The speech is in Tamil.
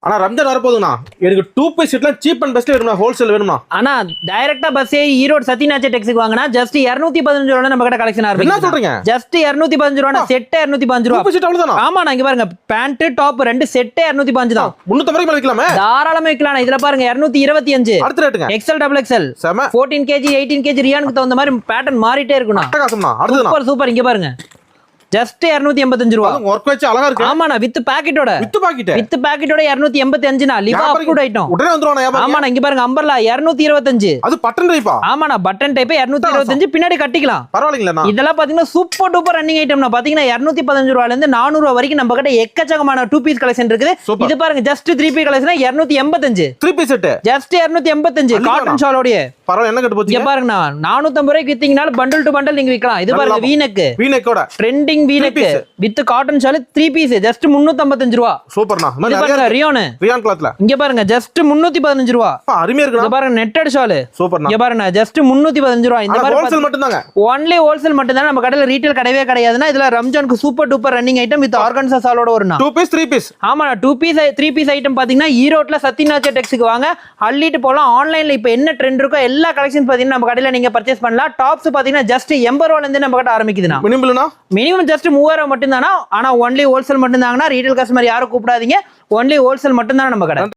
ஆனா ரம்ஜான் வரப்போகுதுண்ணா எனக்கு 2 பீஸ் செட்லாம் சீப் அண்ட் பெஸ்ட்ல வேணும்னா ஹோல்சேல் வேணும்னா. ஆனா டைரக்டா பஸ் ஏறி ஈரோடு சத்யநாத் டெக்ஸுக்கு வாங்கினா ஜஸ்ட் 215 ரூபாய் நம்ம கிட்ட கலெக்ஷன் என்ன ஆரம்பிக்கும். சொல்றீங்க? ஜஸ்ட் 215 ரூபாய் செட் 215 2 ரூபாய். பீஸ் செட் அவ்வளவுதானா? ஆமா நான் இங்க பாருங்க பேண்ட் டாப் ரெண்டு செட் 215 தான். 350 ரூபாய்க்கு வைக்கலாமே. தாராளமா வைக்கலாம். இதுல பாருங்க 225. அடுத்த ரேட்டுங்க எக்ஸ்எல் டபுள் எக்ஸ்எல் செம 14 கேஜி 18 கேஜி ரியானுக்கு தகுந்த மாதிரி பேட்டர்ன் மாறிட்டே இருக்கணும். அட்டகாசம்ண்ணா. அடுத்ததுண்ணா சூப்பர் சூப்பர் இங்க பாருங்க ஜஸ்ட் 285 ரூபாய். ஒர்க் வச்சு அழகா இருக்கு. ஆமாண்ணா வித் பாக்கெட்டோட வித்து பாக்கிட்டே வித் பாக்கெட்டோட 285 லிவா அப்ரூவ்ட் ஐட்டம். உடனே வந்துருவானே வியாபாரி. ஆமாண்ணா இங்க பாருங்க அம்பர்லா 225. அது பட்டன் டைப்பா? ஆமாண்ணா பட்டன் டைப் 225 பின்னாடி கட்டிக்கலாம். பரவாயில்லைங்களா? இதெல்லாம் பாத்தீங்கன்னா சூப்பர் டூப்பர் ரன்னிங் ஐட்டம்னா பாத்தீங்கன்னா 215 ரூபாயில இருந்து 400 ரூபாய் வரைக்கும் நம்ம கிட்ட எக்கச்சக்கமான 2 பீஸ் கலெக்ஷன் இருக்குது. Super. இது பாருங்க just 3 piece collection 285. 3 piece set just 285 cotton ஷாலோட. பரவாயில்ல. என்ன கட்டு போச்சு? இங்க பாருங்க 450 ரூபாய்க்கு வித்தீங்கனால பண்டல் டு பண்டல் நீங்க விக்கலாம். இது பாருங்க வீனக் வீனக்கோட ட்ரெண்டிங் வீனக் piece. With cotton shawl 3 piece just 355 ரூபாய். சூப்பர்ண்ணா. இது பாருங்க ரியான் ரியான் கிளாத்ல இங்க பாருங்க ஜஸ்ட் 315 ரூபாய். அருமையா இங்க இருக்குடா. பாருங்க நெட்டட் ஷால் சூப்பர்ண்ணா. இங்க பாருங்க ஜஸ்ட் 315 ரூபாய். இந்த மாதிரி ஹோல்சேல் மட்டும் தாங்க. ஒன்லி ஹோல்சேல் மட்டும் தான் நம்ம கடையில ரீட்டைல் கிடையவே கிடையாதுன்னா இதுல ரம்ஜானுக்கு super duper running item with organza சாலோட வரும்னா 2 பீஸ் 3 பீஸ். ஆமா 2 பீஸ் 3 பீஸ் ஐட்டம் பாத்தீங்கன்னா ஈரோட்ல சத்யநாத் டெக்ஸுக்கு வாங்க அள்ளிட்டு போலாம். ஆன்லைன்ல இப்போ என்ன ட்ரெண்ட் இருக்கோ எல்லா கலெக்ஷன் பாத்தீங்கன்னா நம்ம கடையில நீங்க பர்ச்சேஸ் பண்ணலாம். டாப்ஸ் பாத்தீங்கன்னா ஜஸ்ட் 80 ரூபாயில இருந்து நம்ம கிட்ட ஆரம்பிக்குதுன்னா மினிமம்னா மினிமம் ஜஸ்ட் 3000 மட்டும் தானா. ஆனா ஒன்லி ஹோல்சேல் மட்டும் தாங்கன்னா ரீட்டைல் கஸ்டமர் யாரும் கூப்பிடாதீங்க. ஒன்லி ஹோல்சேல் மட்டும் தான் நம்ம கடை.